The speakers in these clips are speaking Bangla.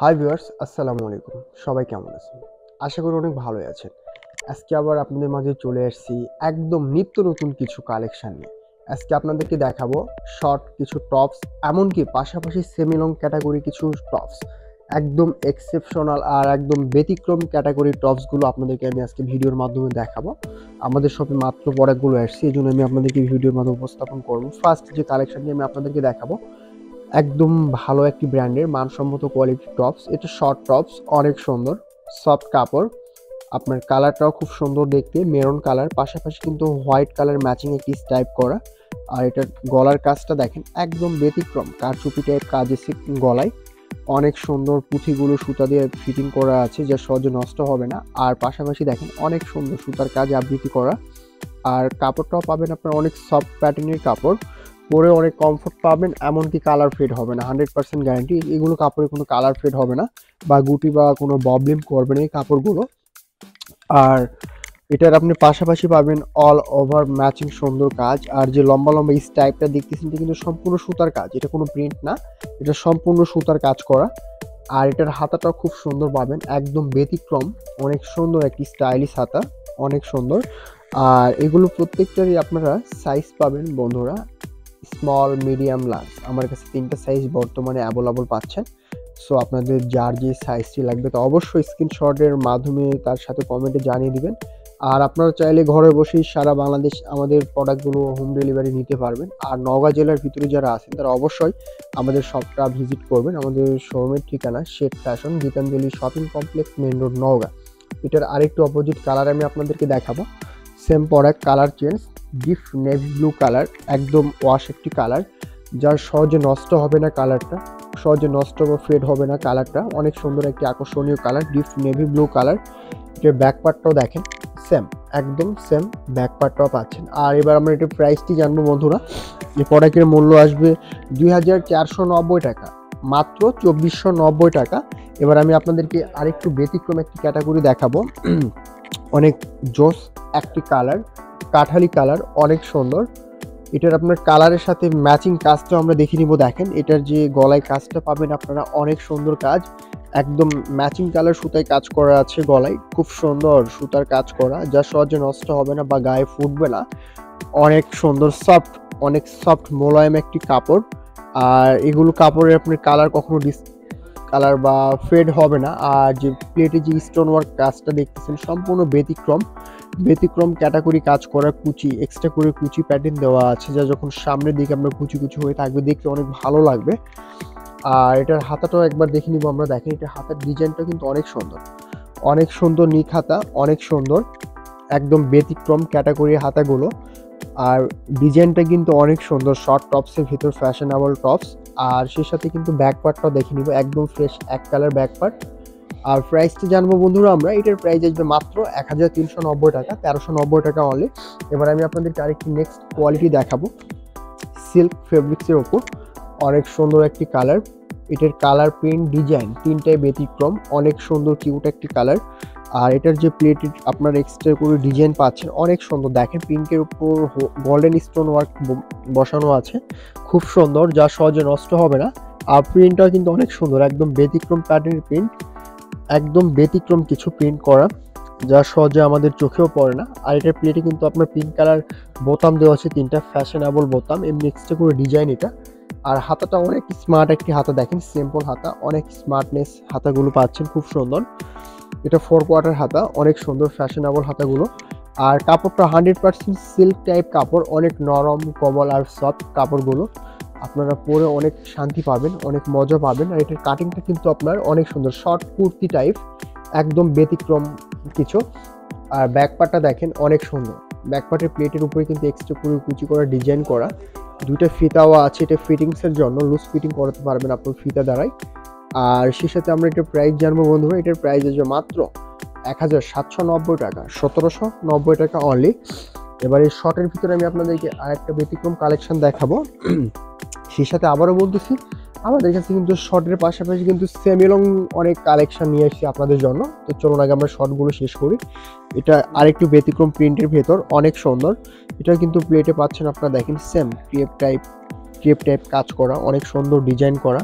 হাই ভিউয়ার্স, আসসালামু আলাইকুম। সবাই কেমন আছেন? আশা করি অনেক ভালোই আছেন। আজকে আবার আপনাদের মাঝে চলে আসছি একদম নিত্য নতুন কিছু কালেকশন নিয়ে। আজকে আপনাদেরকে দেখাবো শর্ট কিছু টপস, এমনকি পাশাপাশি সেমি লং ক্যাটাগরি কিছু টপস। একদম এক্সেপশনাল আর একদম ব্যতিক্রম ক্যাটাগরি টপসগুলো আপনাদেরকে আমি আজকে ভিডিওর মাধ্যমে দেখাবো। আমাদের শপে মাত্র প্রোডাক্টগুলো আসছে, এই জন্য আমি আপনাদেরকে ভিডিওর মাধ্যমে উপস্থাপন করবো। ফার্স্ট যে কালেকশনটি আমি আপনাদেরকে দেখাবো একদম ভালো একটি ব্র্যান্ডের মানসম্মত কোয়ালিটি টপস। এটা শর্ট টপস, অনেক সুন্দর সফট কাপড়। আপনার কালারটাও খুব সুন্দর দেখতে, মেরুন কালার, পাশাপাশি কিন্তু হোয়াইট কালার ম্যাচিং একটি স্টাইপ করা। আর এটার গলার কাজটা দেখেন একদম ব্যতিক্রম, কারচুপি টাইপ কাজ এসে গলায়। অনেক সুন্দর পুঁথিগুলো সুতা দিয়ে ফিটিং করা আছে, যা সহজে নষ্ট হবে না। আর পাশাপাশি দেখেন অনেক সুন্দর সুতার কাজ আবৃত্তি করা। আর কাপড়টাও পাবেন আপনার অনেক সফট প্যাটার্নের কাপড়, পরে অনেক কমফোর্ট পাবেন, এমনকি কালার ফেড হবে না, 100% গ্যারান্টি। এগুলো কাপড়ে কোনো কালার ফেড হবে না বা গুটি বা কোনো প্রবলেম করবে না এই কাপড়গুলো। আর এটার আপনি পাশাপাশি পাবেন অল ওভার ম্যাচিং সুন্দর কাজ। আর যে লম্বা লম্বা স্টাইপটা দেখতেছেন এটা কিন্তু সম্পূর্ণ সুতার কাজ, এটা কোনো প্রিন্ট না, এটা সম্পূর্ণ সুতার কাজ করা। আর এটার হাতাটাও খুব সুন্দর পাবেন, একদম ব্যতিক্রম, অনেক সুন্দর একটি স্টাইলিশ হাতা, অনেক সুন্দর। আর এগুলো প্রত্যেকটারই আপনারা সাইজ পাবেন বন্ধুরা, স্মল, মিডিয়াম, লার্জ। আমার কাছে 3টা সাইজ বর্তমানে অ্যাভেলেবল পাচ্ছেন। সো আপনাদের যার যে সাইজটি লাগবে তো অবশ্যই স্ক্রিনশটের মাধ্যমে তার সাথে কমেন্টে জানিয়ে দিবেন। আর আপনারা চাইলে ঘরে বসেই সারা বাংলাদেশ আমাদের প্রোডাক্টগুলো হোম ডেলিভারি নিতে পারবেন। আর নওগাঁ জেলার ভিতরে যারা আছেন তারা অবশ্যই আমাদের শপটা ভিজিট করবেন। আমাদের শোরুমের ঠিকানা shade fashion, Gitanjali shopping complex, main road, Naogaon. এটার আরেকটু অপোজিট কালার আমি আপনাদেরকে দেখাবো। Same product, colour change, deep navy blue colour, একদম ওয়াশ একটি কালার, যার সহজে নষ্ট হবে না কালারটা, সহজে নষ্ট বা ফেড হবে না কালারটা। অনেক সুন্দর একটি আকর্ষণীয় colour, deep navy blue colour. এটার ব্যাক পার্টটাও দেখেন সেম, একদম সেম ব্যাক পার্টটাও পাচ্ছেন। আর এবার আমরা এটার প্রাইসটি জানবো বন্ধুরা। এই প্রোডাক্টের মূল্য আসবে 2490 টাকা, মাত্র 2490 টাকা। এবার আমি আপনাদেরকে আরেকটু ব্যতিক্রম একটি ক্যাটাগরি দেখাবো। অনেক জোস একটি কালার, কাঠালি কালার, অনেক সুন্দর। এটার আপনার কালারের সাথে ম্যাচিং কাজটা আমরা দেখে নিব। দেখেন এটার যে গলায় কাজটা পাবেন আপনারা, অনেক সুন্দর কাজ, একদম ম্যাচিং কালার সুতায় কাজ করা আছে গলায়, খুব সুন্দর সুতার কাজ করা, যা সহজে নষ্ট হবে না বা গায়ে ফুটবে না। অনেক সুন্দর সফট, অনেক সফট মোলায়েম একটি কাপড়। আর এগুলো কাপড়ের আপনার কালার কখনো কালার বা ফেড হবে না। আর যে প্লেটে যে স্টোন ওয়ার্ক কাজটা দেখতেছেন সম্পূর্ণ ব্যতিক্রম ক্যাটাগরি কাজ করা, কুচি এক্সট্রা করে কুচি প্যাটার্ন দেওয়া আছে, যা যখন সামনের দিকে আমরা কুচি কুচি হয়ে থাকবে দেখতে অনেক ভালো লাগবে। আর এটার হাতাটাও একবার দেখে নিব আমরা। দেখেন এটার হাতার ডিজাইনটা কিন্তু অনেক সুন্দর, অনেক সুন্দর নিক হাতা, অনেক সুন্দর, একদম ব্যতিক্রম ক্যাটাগরি হাতাগুলো। আর ডিজাইনটা কিন্তু অনেক সুন্দর, শর্ট টপসের ভিতর ফ্যাশনেবল টপস। আর সেই সাথে কিন্তু ব্যাক পার্টটাও দেখে নিব, একদম ফ্রেশ এক কালার ব্যাক পার্ট। আর প্রাইসটা জানবো বন্ধুরা আমরা। এটার প্রাইস আসবে মাত্র 1390 টাকা, 1390 টাকা অনলি। এবার আমি আপনাদেরকে আরেকটি নেক্সট কোয়ালিটি দেখাবো, সিল্ক ফেব্রিক্সের ওপর, অনেক সুন্দর একটি কালার। এটার কালার, প্রিন্ট, ডিজাইন তিনটাই ব্যতিক্রম, অনেক সুন্দর কিউট একটি কালার। আর এটার যে প্লেটের আপনার এক্সট্রা করে ডিজাইন পাচ্ছেন অনেক সুন্দর, দেখেন পিঙ্কের উপর গোল্ডেন স্টোন ওয়ার্ক বসানো আছে, খুব সুন্দর, যা সহজে নষ্ট হবে না। আর প্রিন্টটাও কিন্তু অনেক সুন্দর, একদম ব্যতিক্রম প্যাটার্নের প্রিন্ট, একদম ব্যতিক্রম কিছু প্রিন্ট করা, যা সহজে আমাদের চোখেও পড়ে না। আর এটার প্লেটে কিন্তু আপনার পিঙ্ক কালার বোতাম দেওয়া আছে, 3টা ফ্যাশনেবল বোতাম, এমনি এক্সট্রা করে ডিজাইন এটা। আর হাতাটা অনেক স্মার্ট একটি হাতা, দেখেন সিম্পল হাতা, অনেক স্মার্টনেস হাতাগুলো পাচ্ছেন, খুব সুন্দর। এটা 4 কোয়ার্টার হাতা, অনেক সুন্দর ফ্যাশনেবল হাতাগুলো। আর কাপড়টা 100% সিল্ক টাইপ কাপড়, অনেক নরম কোমল আর সফট কাপড়গুলো। আপনারা পরে অনেক শান্তি পাবেন, অনেক মজা পাবেন। আর এটার কাটিংটা কিন্তু আপনার অনেক সুন্দর, শর্ট কুর্তি টাইপ, একদম ব্যতিক্রম কিছু। আর ব্যাক পার্টটা দেখেন অনেক সুন্দর, ব্যাক পার্টের প্লেটের উপরে কিন্তু এক্সট্রা করে কুচি করা ডিজাইন করা, 2টা ফিতাও আছে, এটা ফিটিংসের জন্য, লুজ ফিটিং করাতে পারবেন আপনার ফিতা দ্বারাই। আর সেই সাথে আমরা এটার প্রাইস জানবো বন্ধুরা। এটার প্রাইস আসবে মাত্র 1790 টাকা, 1790 টাকা অনলি। এবার এই শর্টের ভিতরে আমি আপনাদেরকে আরেকটা ব্যতিক্রম কালেকশন দেখাবো। সেই সাথে আবারও বলতেছি, আমাদের কাছে কিন্তু শর্টের পাশাপাশি কিন্তু সেমি লং অনেক কালেকশন নিয়ে আসছি আপনাদের জন্য। তো চলুন আগে আমরা শর্টগুলো শেষ করি। এটা আরেকটু ব্যতিক্রম প্রিন্টের ভেতর, অনেক সুন্দর। এটা কিন্তু প্লেটে পাচ্ছেন আপনারা, দেখেন সেম ক্রেপ টাইপ কাজ করা, অনেক সুন্দর ডিজাইন করা।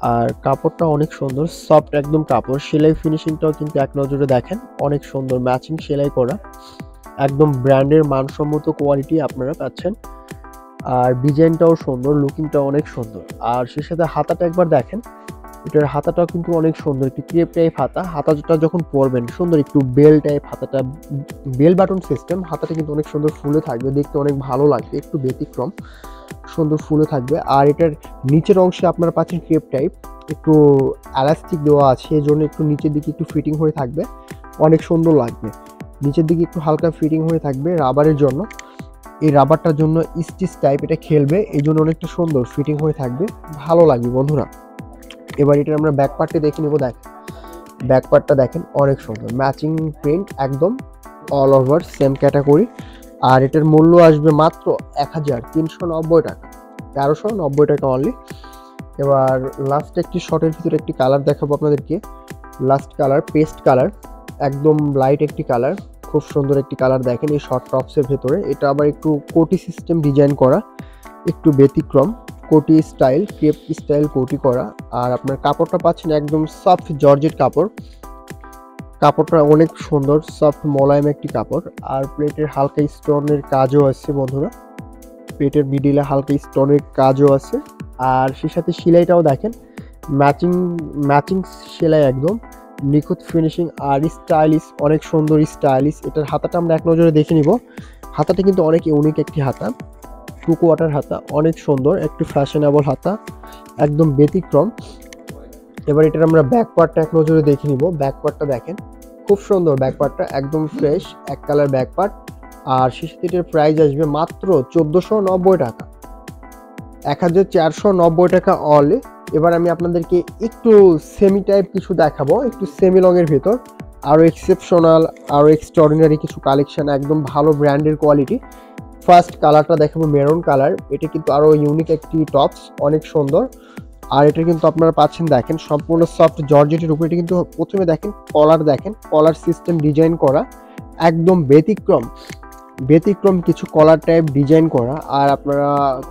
আর কাপড়টা অনেক সুন্দর, সফট একদম কাপড়। সেলাই ফিনিশিংটাও কিন্তু এক নজরে দেখেন অনেক সুন্দর, ম্যাচিং সেলাই করা, একদম ব্র্যান্ডের মানসম্মত কোয়ালিটি আপনারা পাচ্ছেন। আর ডিজাইনটাও সুন্দর, লুকিংটাও অনেক সুন্দর। আর সেই সাথে হাতাটা একবার দেখেন, এটার হাতাটাও কিন্তু অনেক সুন্দর, একটু ক্রেপ টাইপ হাতা। হাতাটা যখন পরবেন সুন্দর একটু বেল টাইপ হাতাটা, বেল বাটন সিস্টেম। হাতাটা কিন্তু অনেক সুন্দর ফুলে থাকবে, দেখতে অনেক ভালো লাগবে, একটু ব্যতিক্রম সুন্দর ফুলে থাকবে। আর এটার নিচের অংশে আপনারা পাচ্ছেন ক্রেপ টাইপ, একটু এলাস্টিক দেওয়া আছে, এই জন্য একটু নিচের দিকে একটু ফিটিং হয়ে থাকবে, অনেক সুন্দর লাগবে। নিচের দিকে একটু হালকা ফিটিং হয়ে থাকবে রাবারের জন্য, এই রাবারটার জন্য স্টিচ টাইপ এটা খেলবে, এই জন্য অনেকটা সুন্দর ফিটিং হয়ে থাকবে, ভালো লাগবে বন্ধুরা। এবার এটা আমরা ব্যাক পার্টটি দেখে নেবো। দেখেন ব্যাক পার্টটা দেখেন অনেক সুন্দর, ম্যাচিং প্রিন্ট একদম অল ওভার সেম ক্যাটাগরি। আর এটার মূল্য আসবে মাত্র 1390 টাকা, 1390 টাকা অনলি। এবার লাস্ট একটি শর্টের ভিতরে একটি কালার দেখাবো আপনাদেরকে। লাস্ট কালার পেস্ট কালার, একদম লাইট একটি কালার, খুব সুন্দর একটি কালার। দেখেন এই শর্ট টপসের ভেতরে এটা আবার একটু কোটি সিস্টেম ডিজাইন করা, একটু ব্যতিক্রম কোটি স্টাইল, ক্রেপ স্টাইল কোটি করা। আর আপনার কাপড়টা পাচ্ছেন একদম সফট জর্জেট কাপড়, কাপড়টা অনেক সুন্দর, সফট মোলায়েম একটি কাপড়। আর প্লেটের হালকা স্টোনের কাজও আছে বন্ধুরা, প্লেটের মিডিলে হালকা স্টোনের কাজও আছে। আর সেই সাথে সেলাইটাও দেখেন ম্যাচিং সেলাই, একদম নিখুঁত ফিনিশিং আর স্টাইলিশ, অনেক সুন্দর স্টাইলিশ। এটার হাতাটা আমরা এক নজরে দেখে নিব। হাতাটা কিন্তু অনেক ইউনিক একটি হাতা, 2 কোয়ার্টার হাতা, অনেক সুন্দর একটু ফ্যাশনেবল হাতা, একদম ব্যতিক্রম। এবার এটার আমরা ব্যাক পার্টটা এক নজরে দেখে নিব। ব্যাক পার্টটা দেখেন খুব সুন্দর, ব্যাক পার্টটা একদম ফ্রেশ এক কালার ব্যাক পার্ট। আর সেই সাথে এটার প্রাইস আসবে মাত্র 1490 টাকা, 1490 টাকা অনলি। এবার আমি আপনাদেরকে একটু সেমি টাইপ কিছু দেখাবো, একটু সেমি লংয়ের ভেতর, আরও এক্সেপশনাল আরও এক্সট্রাঅর্ডিনারি কিছু কালেকশন, একদম ভালো ব্র্যান্ডের কোয়ালিটি। ফার্স্ট কালারটা দেখাবো মেরুন কালার, এটা কিন্তু আরও ইউনিক একটি টপস, অনেক সুন্দর। আর এটা কিন্তু আপনারা পাচ্ছেন দেখেন সম্পূর্ণ সফট জর্জেটের উপরে। এটা কিন্তু প্রথমে দেখেন কলার, দেখেন কলার সিস্টেম ডিজাইন করা, একদম ব্যতিক্রম কিছু কলার টাইপ ডিজাইন করা। আর আপনারা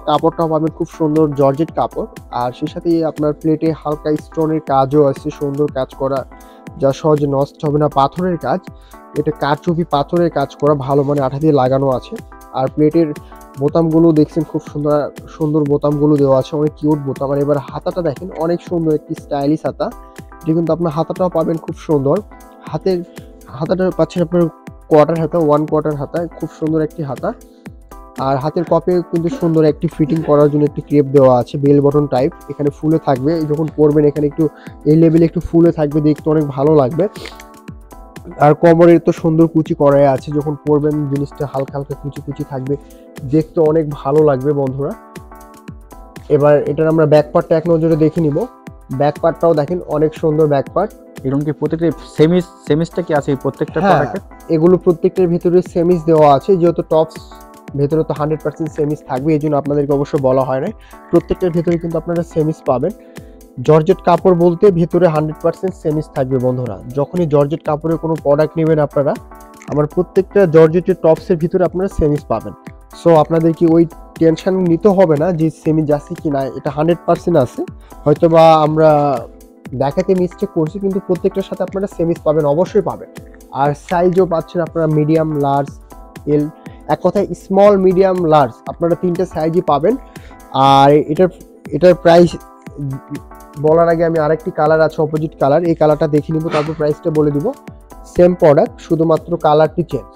কাপড়টাও পাবেন খুব সুন্দর জর্জেট কাপড়। আর সেই সাথে আপনার প্লেটে হালকা স্টোনের কাজও আছে, সুন্দর কাজ করা, যা সহজে নষ্ট হবে না, পাথরের কাজ। এটা কারচুপি পাথরের কাজ করা, ভালো মানে আঠা দিয়ে লাগানো আছে। আর প্লেটের বোতামগুলো দেখছেন খুব সুন্দর সুন্দর বোতামগুলো দেওয়া আছে, অনেক কিউট বোতাম। আর এবার হাতাটা দেখেন অনেক সুন্দর একটি স্টাইলিশ হাতা, এটা কিন্তু আপনার হাতাটাও পাবেন খুব সুন্দর। হাতাটা পাচ্ছেন আপনার কোয়ার্টার হাতা, 1 কোয়ার্টার হাতা, খুব সুন্দর একটি হাতা। আর হাতের কপে কিন্তু সুন্দর একটি ফিটিং করার জন্য একটি ক্রেপ দেওয়া আছে, বেল বটন টাইপ, এখানে ফুলে থাকবে, যখন পরবেন এখানে একটু এই লেভেলে একটু ফুলে থাকবে, দেখতে অনেক ভালো লাগবে। আর কোমরের তো সুন্দর কুচি করাই আছে, যখন পরবেন জিনিসটা হালকা হালকা কুচি থাকবে, দেখতে অনেক ভালো লাগবে বন্ধুরা। এবার এটার আমরা ব্যাক পার্টটা এক নজরে দেখে নিব। ব্যাক পার্টটাও দেখেন অনেক সুন্দর ব্যাক পার্ট। এরকম কি প্রত্যেকটা সেমিসটা কি আছে এই প্রত্যেকটা প্রোডাক্টে? এগুলো প্রত্যেকটার ভিতরে সেমিস দেওয়া আছে, যেহেতু টপস ভেতরে তো 100% সেমিস থাকবে, এই জন্য আপনাদেরকে অবশ্য বলা হয় না। প্রত্যেকটার ভেতরে কিন্তু আপনারা সেমিস পাবেন। জর্জেট কাপড় বলতে ভেতরে 100% সেমিস থাকবে বন্ধুরা। যখনই জর্জেট কাপড়ের কোনো প্রোডাক্ট নেবেন আপনারা, আমার প্রত্যেকটা জর্জেটের টপসের ভিতরে আপনারা সেমিস পাবেন। সো আপনাদের কি ওই টেনশন নিতে হবে না যে সেমিস আছে কি না, এটা 100% আছে। হয়তো বা আমরা দেখাতে মিস্টেক করছি, কিন্তু প্রত্যেকটার সাথে আপনারা সেমিস পাবেন, অবশ্যই পাবেন। আর সাইজও পাচ্ছেন আপনারা মিডিয়াম, লার্জ, এল, এক কথায় স্মল, মিডিয়াম, লার্জ, আপনারা 3টে সাইজই পাবেন। আর এটার প্রাইস বলার আগে আমি আরেকটি কালার আছে, অপোজিট কালার, এই কালারটা দেখে নিব, তারপর প্রাইসটা বলে দিব। সেম প্রোডাক্ট, শুধুমাত্র কালারটি চেঞ্জ।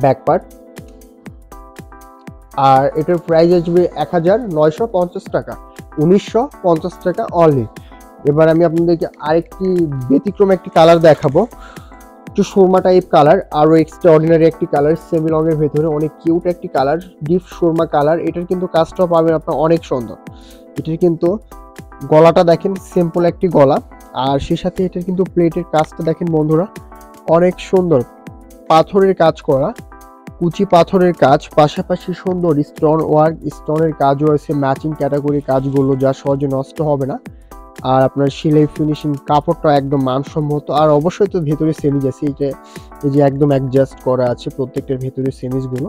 ব্যাক পার্ট, আর এটার প্রাইস আসবে 1950 টাকা, 1950 টাকা অনলি। এবার আমি আপনাদেরকে আরেকটি ব্যতিক্রম একটি কালার দেখাবো, একটু সুরমা টাইপ কালার, আরও এক্সট্রা অর্ডিনারি একটি কালার, সেমি লংয়ের ভেতরে অনেক কিউট একটি কালার, ডিপ সুরমা কালার। এটার কিন্তু কাজটাও পাবেন আপনার অনেক সুন্দর। এটার কিন্তু গলাটা দেখেন সিম্পল একটি গলা, আর সেই সাথে এটার কিন্তু প্লেটের কাজটা দেখেন বন্ধুরা অনেক সুন্দর, পাথরের কাজ করা, কুচি পাথরের কাজ, পাশাপাশি সুন্দর স্টোন ওয়ার্ক, স্টোনের কাজও আছে, ম্যাচিং ক্যাটাগরি কাজগুলো, যা সহজে নষ্ট হবে না। আর আপনার সেলাই ফিনিশিং কাপড়টা একদম মানসম্মত। আর অবশ্যই তো ভেতরে সেমিজ আছে, এই যে একদম অ্যাডজাস্ট করা আছে প্রত্যেকটার ভেতরে সেমিজগুলো,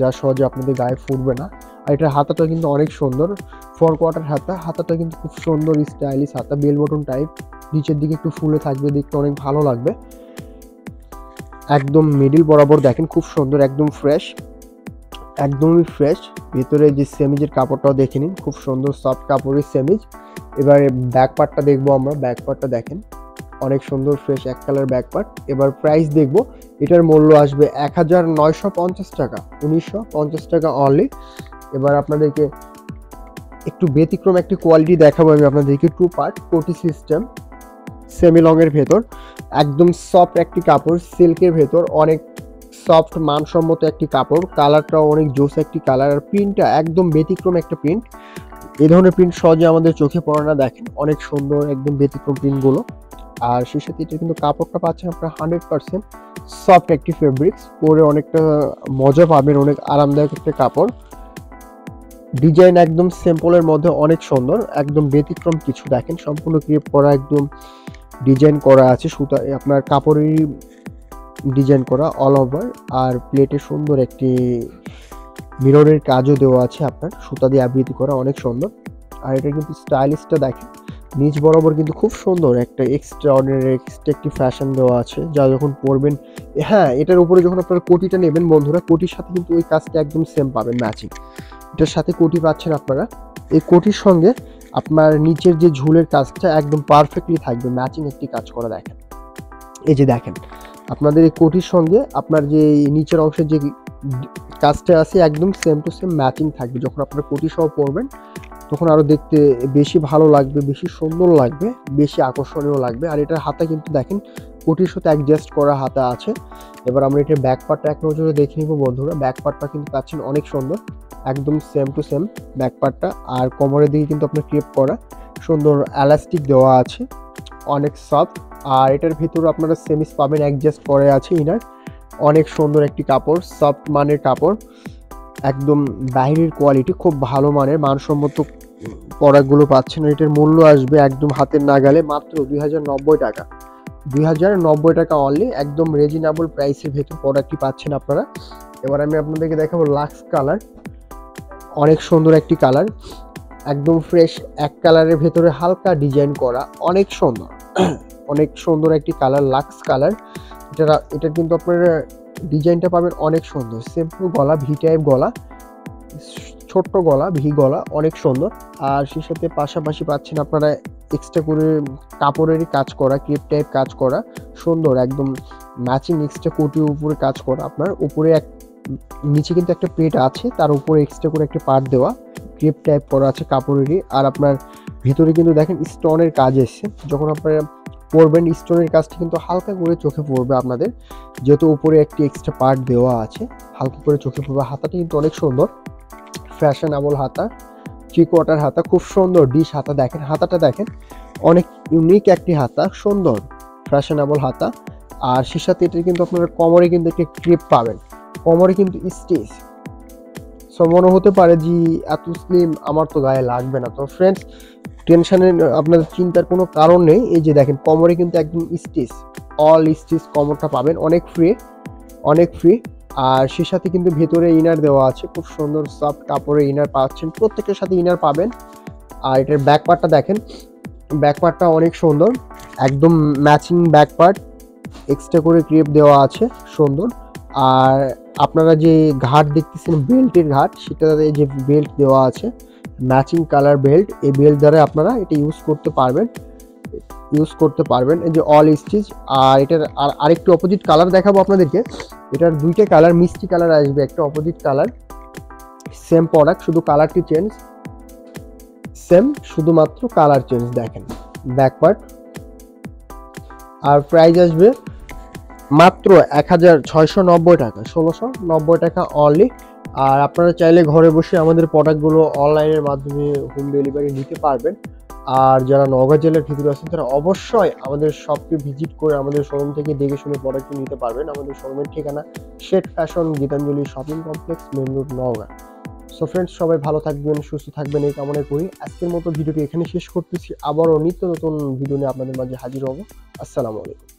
যা সহজে আপনাদের গায়ে ফুটবে না। আর এটার হাতাটা কিন্তু অনেক সুন্দর, 4 কোয়ার্টার হাতা। হাতাটা কিন্তু খুব সুন্দর স্টাইলিশ হাতা, বেল বটন টাইপ, নিচের দিকে একটু ফুলে থাকবে, দেখতে অনেক ভালো লাগবে। একদম মিডিল বরাবর দেখেন খুব সুন্দর, একদম ফ্রেশ, একদমই ফ্রেশ। ভেতরে যে সেমিজের কাপড়টাও দেখে নিন, খুব সুন্দর সফট কাপড়ের সেমিজ। এবারে ব্যাক পার্টটা দেখবো আমরা। ব্যাক পার্টটা দেখেন অনেক সুন্দর ফ্রেশ এক কালার ব্যাক পার্ট। এবার প্রাইস দেখবো, এটার মূল্য আসবে 1950 টাকা, 1950 টাকা অনলি। এবার আপনাদেরকে একটু ব্যতিক্রম একটি কোয়ালিটি দেখাবো আমি আপনাদেরকে। 2 পার্ট কোটি সিস্টেম, সেমি লংয়ের ভেতর, একদম সফট একটি কাপড়, সিল্কের ভেতর, অনেক সফট মানসম্মত একটি কাপড়। কালারটাও অনেক জোস একটি কালার, আর প্রিন্টটা একদম ব্যতিক্রম একটা প্রিন্ট। এই ধরনের প্রিন্ট সহজে আমাদের চোখে পড়ে না, দেখেন অনেক সুন্দর একদম ব্যতিক্রম প্রিন্টগুলো। আর সেই সাথে এটা কিন্তু কাপড়টা পাচ্ছেন আপনারা 100% সফট একটি ফেব্রিক্স, পরে অনেকটা মজা পাবেন, অনেক আরামদায়ক একটা কাপড়। ডিজাইন একদম সিম্পলের মধ্যে অনেক সুন্দর, একদম ব্যতিক্রম কিছু। দেখেন সম্পূর্ণ ক্রিপ করা, একদম ডিজাইন করা আছে সুতা, আপনার কাপড়েরই ডিজাইন করা অল ওভার। আর প্লেটে সুন্দর একটি মিররের কাজও দেওয়া আছে, আপনার সুতা দিয়ে আবৃত্তি করা, অনেক সুন্দর। আর এটা কিন্তু স্টাইলিশটা দেখেন, নিচ বরাবর কিন্তু খুব সুন্দর একটা এক্সট্রা অর্ডিনারি একটি ফ্যাশন দেওয়া আছে, যা যখন পরবেন। হ্যাঁ, এটার উপরে যখন আপনারা কোটিটা নেবেন বন্ধুরা, কোটির সাথে কিন্তু ওই কাজটা একদম সেম পাবেন, ম্যাচিং। এটার সাথে কোটি পাচ্ছেন আপনারা, এই কোটির সঙ্গে আপনার নিচের যে ঝুলের কাজটা একদম পারফেক্টলি থাকবে, ম্যাচিং একটি কাজ করা। দেখেন এই যে দেখেন আপনাদের এই কোটির সঙ্গে আপনার যে নিচের অংশের যে কাজটা আছে একদম সেম টু সেম ম্যাচিং থাকবে। যখন আপনারা কোটি সহ পরবেন তখন আরও দেখতে বেশি ভালো লাগবে, বেশি সুন্দর লাগবে, বেশি আকর্ষণীয় লাগবে। আর এটার হাতা কিন্তু দেখেন কোটির সাথে অ্যাডজাস্ট করা হাতা আছে। এবার আমরা এটার ব্যাক পার্টটা এক নজরে দেখে নিব বন্ধুরা। ব্যাক পার্টটা কিন্তু পাচ্ছেন অনেক সুন্দর, একদম সেম টু সেম ব্যাক পার্টটা। আর কোমরের দিকে কিন্তু আপনার ক্রেপ করা সুন্দর এলাস্টিক দেওয়া আছে, অনেক সফট। আর এটার ভিতরে আপনারা সেমিস পাবেন, অ্যাডজাস্ট করে আছে ইনার, অনেক সুন্দর একটি কাপড়, সফট মানের কাপড়, একদম বাইরের কোয়ালিটি, খুব ভালো মানের মানসম্মত প্রোডাক্টগুলো পাচ্ছেন। এটার মূল্য আসবে একদম হাতের নাগালে মাত্র 2090 টাকা, 2090 টাকা অনলি, একদম রিজনেবল প্রাইসের ভেতর প্রোডাক্টটি পাচ্ছেন আপনারা। এবার আমি আপনাদেরকে দেখাবো লাক্স কালার, অনেক সুন্দর একটি কালার, একদম ফ্রেশ এক কালারের ভেতরে হালকা ডিজাইন করা, অনেক সুন্দর অনেক সুন্দর একটি কালার, লাক্স কালার। এটা কিন্তু আপনারা ডিজাইনটা পাবেন অনেক সুন্দর, সিম্পল গলা, ভি টাইপ গলা, ছোট্ট গলা, ভি গলা, অনেক সুন্দর। আর সেই সাথে পাশাপাশি পাচ্ছেন আপনারা এক্সট্রা করে কাপড়েরই কাজ করা, ক্রেপ টাইপ কাজ করা, সুন্দর একদম ম্যাচিং এক্সট্রা কোটির উপরে কাজ করা। আপনার উপরে নিচে কিন্তু একটা প্লেট আছে, তার উপরে এক্সট্রা করে একটা পার্ট দেওয়া, ক্রেপ টাইপ করা আছে কাপড়েরই। আর আপনার ভিতরে কিন্তু দেখেন স্টোনের কাজ এসছে, যখন আপনারা পরবেন স্টোনের কাজটা কিন্তু হালকা করে চোখে পড়বে আপনাদের, যেহেতু উপরে একটি এক্সট্রা পার্ট দেওয়া আছে, হালকা করে চোখে পড়বে। হাতাটা কিন্তু অনেক সুন্দর, ফ্যাশনেবল হাতা, 3 কোয়ার্টার হাতা, খুব সুন্দর ডিশ হাতা। দেখেন হাতাটা দেখেন, অনেক ইউনিক একটি হাতা, সুন্দর ফ্যাশনেবল হাতা। আর সে সাথে এটা কিন্তু আপনারা কোমরে কিন্তু একটি ক্লিপ পাবেন, কোমরে কিন্তু স্টিচ। সো মনে হতে পারে যে এত স্লিম আমার তো গায়ে লাগবে না, তো ফ্রেন্ডস টেনশনের আপনাদের চিন্তার কোনো কারণ নেই। এই যে দেখেন কোমরে কিন্তু একদম স্টিচ, অল স্টিচ কোমরটা পাবেন, অনেক ফ্রি, অনেক ফ্রি। আর সে সাথে কিন্তু ভেতরে ইনার দেওয়া আছে, খুব সুন্দর সফট কাপড়ের ইনার পাচ্ছেন, প্রত্যেকের সাথে ইনার পাবেন। আর এটার ব্যাক পার্টটা দেখেন, ব্যাক পার্টটা অনেক সুন্দর, একদম ম্যাচিং ব্যাক পার্ট, এক্সট্রা করে ক্রেপ দেওয়া আছে, সুন্দর। আর আপনারা যে ঘাট দেখতেছেন বেল্টের ঘাট, সেটাতে যে বেল্ট দেওয়া আছে ম্যাচিং কালার বেল্ট, এই বেল্ট দ্বারা আপনারা এটা ইউজ করতে পারবেন, এই যে অল স্টিচ। আর এটার আরেকটু অপোজিট কালার দেখাবো আপনাদেরকে। এটার দুইটা কালার, মিষ্টি কালার আসবে, একটা অপোজিট কালার, সেম প্রোডাক্ট, শুধু কালারটি চেঞ্জ, সেম শুধুমাত্র কালার চেঞ্জ। দেখেন ব্যাক পার্ট। আর প্রাইস আসবে মাত্র 1690 টাকা, 1690 টাকা অনলি। আর আপনারা চাইলে ঘরে বসে আমাদের প্রোডাক্টগুলো অনলাইনের মাধ্যমে হোম ডেলিভারি নিতে পারবেন। আর যারা নওগাঁ জেলার ভিতরে আছেন তারা অবশ্যই আমাদের শপকে ভিজিট করে আমাদের শোরুম থেকে দেখে শুনে প্রোডাক্টটি নিতে পারবেন। আমাদের শোরুমের ঠিকানা shade fashion, Gitanjali shopping complex, main road, Naogaon. So friends সবাই ভালো থাকবেন, সুস্থ থাকবেন এই কামনা করি। আজকের মতো ভিডিওটি এখানে শেষ করতেছি, আবারও নিত্য নতুন ভিডিও নিয়ে আপনাদের মাঝে হাজির হব। আসসালামু আলাইকুম।